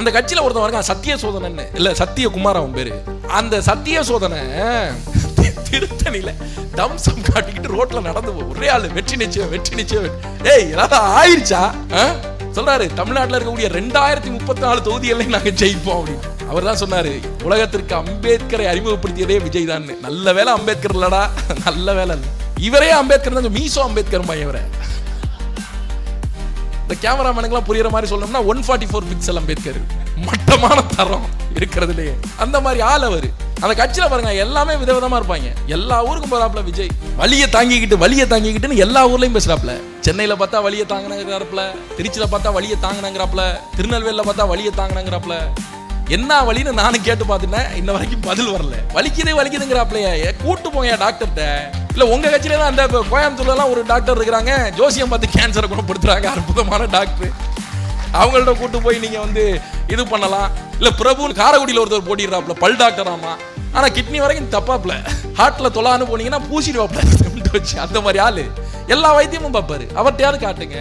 அந்த கட்சியில ஒருத்தன் இருக்கான் சத்திய சோதனை, இல்ல சத்திய குமார் அவன் பேரு. அந்த சத்திய சோதனை திருத்தணியில தம்சம் காட்டிக்கிட்டு ரோட்ல நடந்து ஒரே ஆளு வெற்றி நிச்சயம். ஏய் ஏதாவது ஆயிருச்சா சொல்றாரு, தமிழ்நாட்டில் இருக்கக்கூடிய 2034 தொகுதிகளை நாங்க ஜெயிப்போம் அப்படின்னு. அவர் தான் சொன்னாரு, உலகத்திற்கு அம்பேத்கரை அறிமுகப்படுத்தியதே விஜய் தான். நல்ல வேலை அம்பேத்கர் இல்லடா, நல்ல வேலை இல்லை. இவரே அம்பேத்கர் தான், மீசோ அம்பேத்கர் இவரை. இந்த கேமராமேனுக்குலாம் புரியுற மாதிரி சொல்லணும்னா 144 பிக்சல் அம்பேத்கர், மட்டமான தரம் இருக்கிறதுலேயே அந்த மாதிரி ஆள் அவர். அந்த கட்சியில பாருங்க எல்லாமே விதவிதமா இருப்பாங்க. எல்லா ஊருக்கும் போறாப்ல விஜய், வலியை தாங்கிக்கிட்டுன்னு எல்லா ஊர்லயும் பேசுறாப்ல. சென்னையில பார்த்தா வலியை தாங்கினாங்கிறாப்ல, திருச்சியில பார்த்தா வலியை தாங்கினாங்கிறாப்ல, திருநெல்வேலியில பார்த்தா வலியை தாங்கினாங்கிறாப்ல. என்ன வலின்னு நானும் கேட்டு பார்த்துட்டேன், இன்ன வரைக்கும் பதில் வரல. வலிக்குதுங்கிறாப்லையே, கூட்டு போங்க டாக்டர்கிட்ட. இல்ல உங்க கட்சியில தான் அந்த கோயம்புத்தூர்ல எல்லாம் ஒரு டாக்டர் இருக்கிறாங்க, ஜோசியம் பார்த்து கேன்சரை குணப்படுத்துறாங்க, அற்புதமான டாக்டர். அவங்கள்ட்ட கூட்டு போய் நீங்க இது பண்ணலாம். இல்ல பிரபு காரைக்குடியில் ஒருத்தர் போட்டிடுறாப்ல, பல் டாக்டர் ஆமா, ஆனா கிட்னி வரைக்கும் தப்பாப்ல. ஹார்ட்ல தொலான்னு போனீங்கன்னா பூசிடுவாப்ல. அந்த மாதிரி ஆளு எல்லா வைத்தியமும் பார்ப்பாரு. அவர்கிட்டயாவது காட்டுங்க.